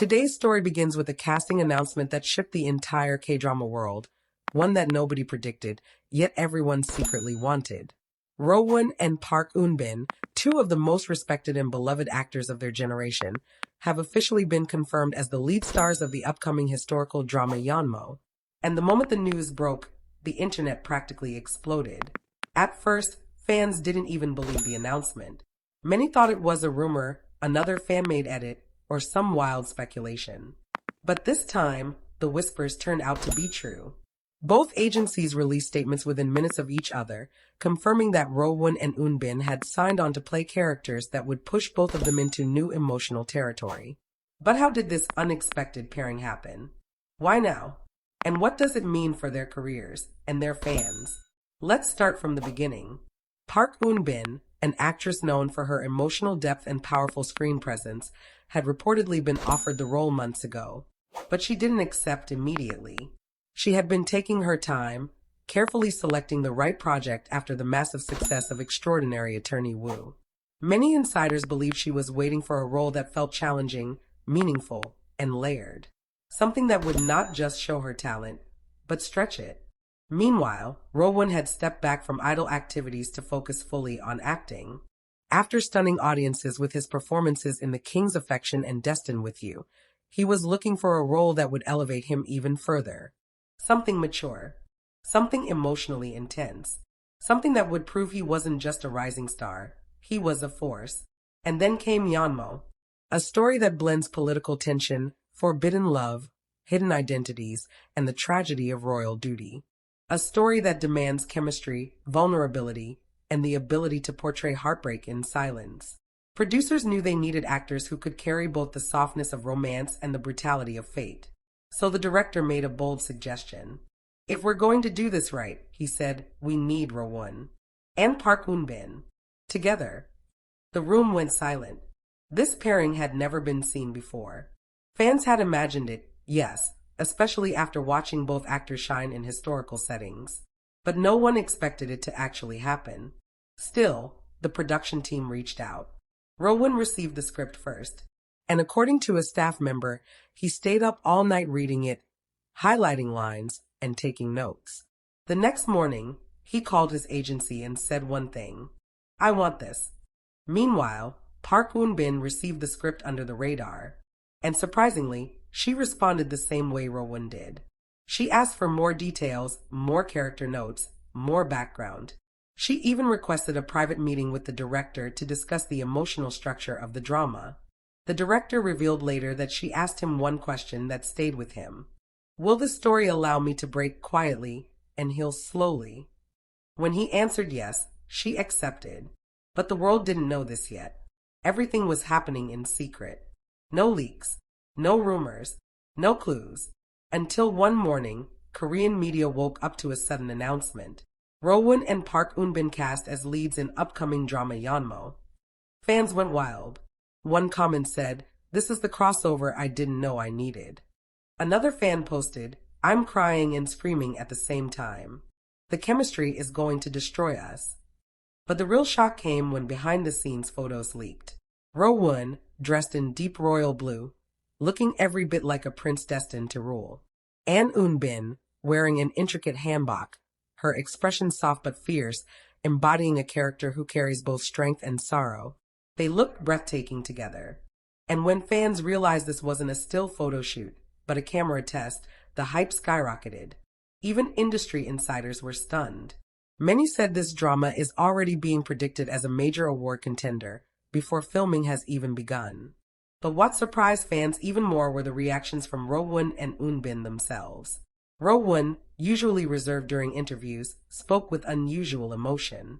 Today's story begins with a casting announcement that shook the entire K-drama world, one that nobody predicted, yet everyone secretly wanted. Rowoon and Park Eun-bin, two of the most respected and beloved actors of their generation, have officially been confirmed as the lead stars of the upcoming historical drama Yeonmo. And the moment the news broke, the internet practically exploded. At first, fans didn't even believe the announcement. Many thought it was a rumor, another fan-made edit, or some wild speculation. But this time, the whispers turned out to be true. Both agencies released statements within minutes of each other, confirming that Rowoon and Eun-bin had signed on to play characters that would push both of them into new emotional territory. But how did this unexpected pairing happen? Why now? And what does it mean for their careers and their fans? Let's start from the beginning. Park Eun-bin, an actress known for her emotional depth and powerful screen presence, had reportedly been offered the role months ago, but she didn't accept immediately. She had been taking her time, carefully selecting the right project after the massive success of Extraordinary Attorney Woo. Many insiders believed she was waiting for a role that felt challenging, meaningful, and layered. Something that would not just show her talent, but stretch it. Meanwhile, Rowoon had stepped back from idol activities to focus fully on acting. After stunning audiences with his performances in The King's Affection and Destined with You, he was looking for a role that would elevate him even further. Something mature. Something emotionally intense. Something that would prove he wasn't just a rising star. He was a force. And then came Yeonmo, a story that blends political tension, forbidden love, hidden identities, and the tragedy of royal duty. A story that demands chemistry, vulnerability, and the ability to portray heartbreak in silence. Producers knew they needed actors who could carry both the softness of romance and the brutality of fate. So the director made a bold suggestion. If we're going to do this right, he said, we need Rowoon and Park Eun-bin together. The room went silent. This pairing had never been seen before. Fans had imagined it, yes, especially after watching both actors shine in historical settings. But no one expected it to actually happen. Still, the production team reached out. Rowoon received the script first, and according to a staff member, he stayed up all night reading it, highlighting lines, and taking notes. The next morning, he called his agency and said one thing: I want this. Meanwhile, Park Eun-bin received the script under the radar. And surprisingly, she responded the same way Rowoon did. She asked for more details, more character notes, more background. She even requested a private meeting with the director to discuss the emotional structure of the drama. The director revealed later that she asked him one question that stayed with him. Will the story allow me to break quietly and heal slowly? When he answered yes, she accepted. But the world didn't know this yet. Everything was happening in secret. No leaks, no rumors, no clues. Until one morning, Korean media woke up to a sudden announcement. Rowoon and Park Eun-bin cast as leads in upcoming drama Yeonmo. Fans went wild. One comment said, "This is the crossover I didn't know I needed." Another fan posted, "I'm crying and screaming at the same time. The chemistry is going to destroy us." But the real shock came when behind-the-scenes photos leaked. Rowoon, dressed in deep royal blue, looking every bit like a prince destined to rule. And Eun-bin, wearing an intricate hanbok, her expression soft but fierce, embodying a character who carries both strength and sorrow. They looked breathtaking together. And when fans realized this wasn't a still photo shoot, but a camera test, the hype skyrocketed. Even industry insiders were stunned. Many said this drama is already being predicted as a major award contender before filming has even begun. But what surprised fans even more were the reactions from Rowoon and Eun-bin themselves. Rowoon, usually reserved during interviews, spoke with unusual emotion.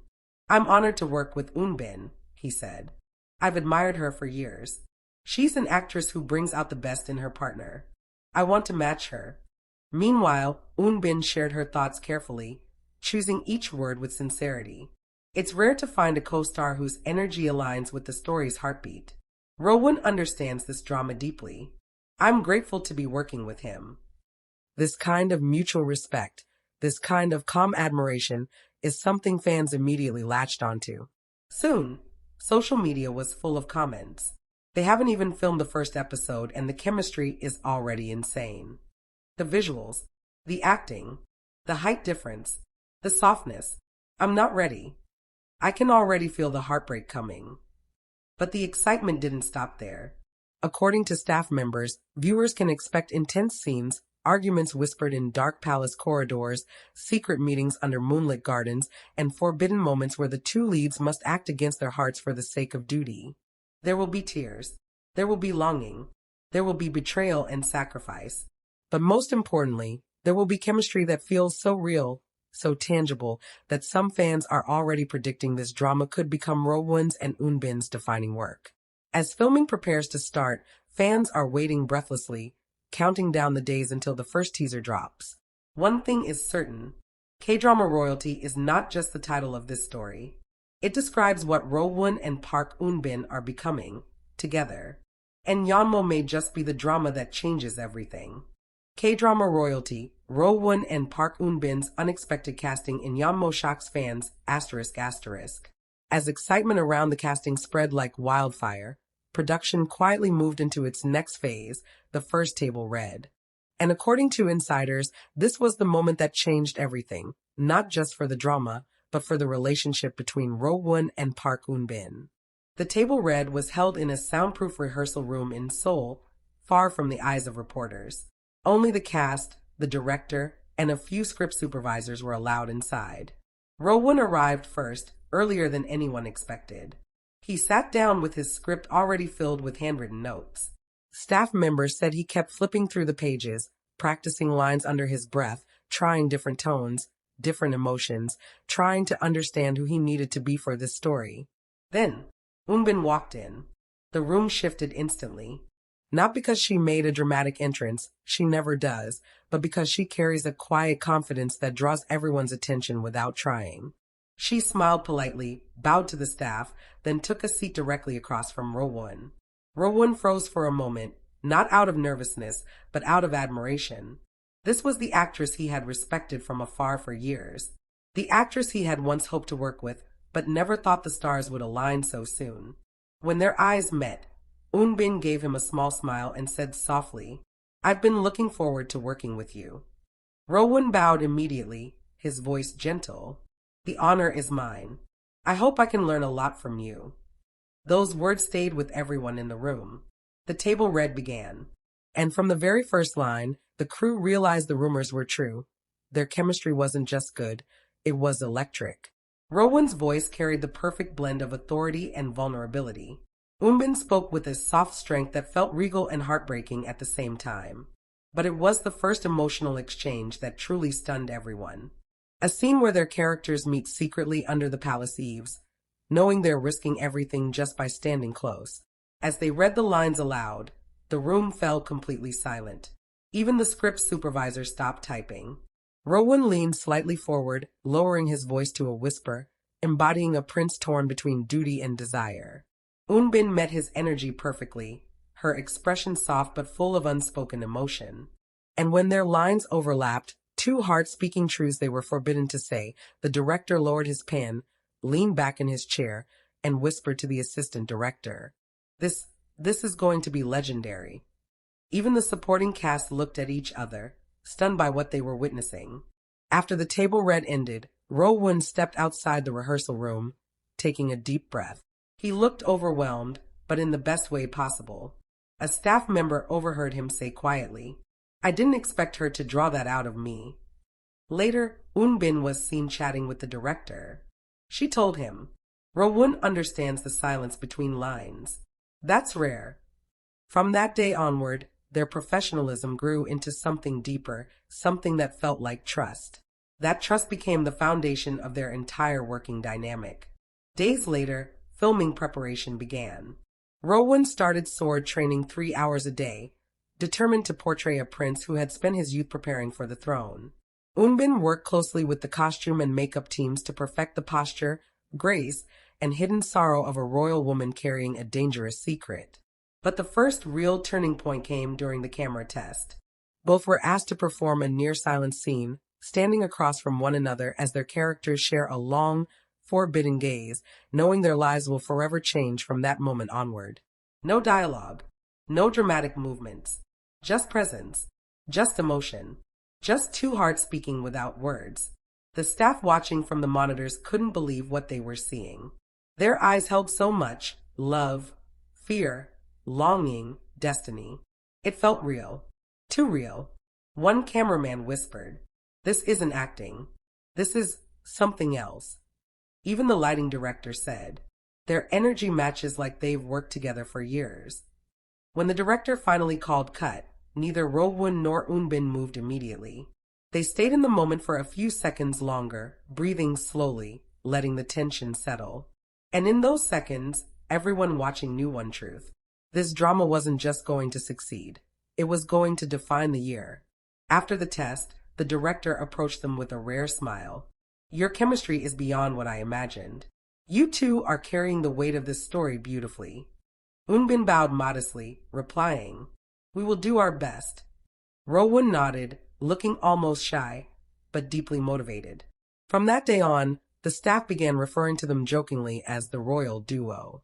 "I'm honored to work with Eun-bin," he said. "I've admired her for years. She's an actress who brings out the best in her partner. I want to match her." Meanwhile, Eun-bin shared her thoughts carefully, choosing each word with sincerity. It's rare to find a co-star whose energy aligns with the story's heartbeat. Rowoon understands this drama deeply. "I'm grateful to be working with him." This kind of mutual respect, this kind of calm admiration, is something fans immediately latched onto. Soon, social media was full of comments. They haven't even filmed the first episode, and the chemistry is already insane. The visuals, the acting, the height difference, the softness. I'm not ready. I can already feel the heartbreak coming. But the excitement didn't stop there. According to staff members, viewers can expect intense scenes, arguments whispered in dark palace corridors, secret meetings under moonlit gardens, and forbidden moments where the two leads must act against their hearts for the sake of duty. There will be tears. There will be longing. There will be betrayal and sacrifice. But most importantly, there will be chemistry that feels so real, so tangible, that some fans are already predicting this drama could become Rowoon's and Eun-bin's defining work. As filming prepares to start, fans are waiting breathlessly, counting down the days until the first teaser drops. One thing is certain, K-drama royalty is not just the title of this story. It describes what Rowoon and Park Eun-bin are becoming, together. And Yeonmo may just be the drama that changes everything. K-drama royalty, Rowoon and Park Eun-bin's unexpected casting in Yeonmo shocks fans, ***. As excitement around the casting spread like wildfire, production quietly moved into its next phase, the first table read. And according to insiders, this was the moment that changed everything, not just for the drama, but for the relationship between Rowoon and Park Eun-bin. The table read was held in a soundproof rehearsal room in Seoul, far from the eyes of reporters. Only the cast, the director, and a few script supervisors were allowed inside. Rowoon arrived first, earlier than anyone expected. He sat down with his script already filled with handwritten notes. Staff members said he kept flipping through the pages, practicing lines under his breath, trying different tones, different emotions, trying to understand who he needed to be for this story. Then, Eun-bin walked in. The room shifted instantly. Not because she made a dramatic entrance, she never does, but because she carries a quiet confidence that draws everyone's attention without trying. She smiled politely, bowed to the staff, then took a seat directly across from Rowoon. Rowoon froze for a moment, not out of nervousness, but out of admiration. This was the actress he had respected from afar for years. The actress he had once hoped to work with, but never thought the stars would align so soon. When their eyes met, Eun-bin gave him a small smile and said softly, "I've been looking forward to working with you." Rowoon bowed immediately, his voice gentle. "The honor is mine. I hope I can learn a lot from you." Those words stayed with everyone in the room. The table read began. And from the very first line, the crew realized the rumors were true. Their chemistry wasn't just good, it was electric. Rowoon's voice carried the perfect blend of authority and vulnerability. Eun-bin spoke with a soft strength that felt regal and heartbreaking at the same time. But it was the first emotional exchange that truly stunned everyone. A scene where their characters meet secretly under the palace eaves, knowing they're risking everything just by standing close. As they read the lines aloud, the room fell completely silent. Even the script supervisor stopped typing. Rowoon leaned slightly forward, lowering his voice to a whisper, embodying a prince torn between duty and desire. Eun-bin met his energy perfectly, her expression soft but full of unspoken emotion. And when their lines overlapped, two hearts speaking truths they were forbidden to say, the director lowered his pen, leaned back in his chair, and whispered to the assistant director, This is going to be legendary." Even the supporting cast looked at each other, stunned by what they were witnessing. After the table read ended, Rowoon stepped outside the rehearsal room, taking a deep breath. He looked overwhelmed, but in the best way possible. A staff member overheard him say quietly, "I didn't expect her to draw that out of me." Later, Eun-bin was seen chatting with the director. She told him, "Rowoon understands the silence between lines. That's rare." From that day onward, their professionalism grew into something deeper, something that felt like trust. That trust became the foundation of their entire working dynamic. Days later, filming preparation began. Rowoon started sword training 3 hours a day, determined to portray a prince who had spent his youth preparing for the throne. Eun-bin worked closely with the costume and makeup teams to perfect the posture, grace, and hidden sorrow of a royal woman carrying a dangerous secret. But the first real turning point came during the camera test. Both were asked to perform a near-silent scene, standing across from one another as their characters share a long, forbidden gaze, knowing their lives will forever change from that moment onward. No dialogue, no dramatic movements, just presence, just emotion, just two hearts speaking without words. The staff watching from the monitors couldn't believe what they were seeing. Their eyes held so much love, fear, longing, destiny. It felt real. Too real. One cameraman whispered, "This isn't acting. This is something else." Even the lighting director said, "Their energy matches like they've worked together for years." When the director finally called cut, neither Rowoon nor Eun-bin moved immediately. They stayed in the moment for a few seconds longer, breathing slowly, letting the tension settle. And in those seconds, everyone watching knew one truth. This drama wasn't just going to succeed. It was going to define the year. After the test, the director approached them with a rare smile. "Your chemistry is beyond what I imagined. You two are carrying the weight of this story beautifully." Eun-bin bowed modestly, replying, "We will do our best." Rowoon nodded, looking almost shy, but deeply motivated. From that day on, the staff began referring to them jokingly as the Royal Duo.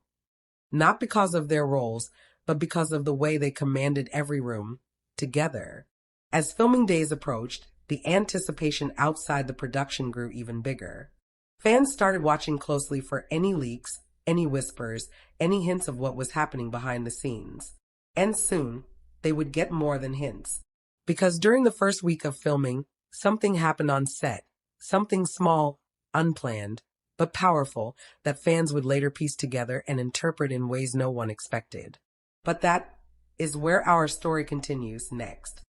Not because of their roles, but because of the way they commanded every room, together. As filming days approached, the anticipation outside the production grew even bigger. Fans started watching closely for any leaks, any whispers, any hints of what was happening behind the scenes. And soon, they would get more than hints. Because during the first week of filming, something happened on set. Something small, unplanned, but powerful that fans would later piece together and interpret in ways no one expected. But that is where our story continues next.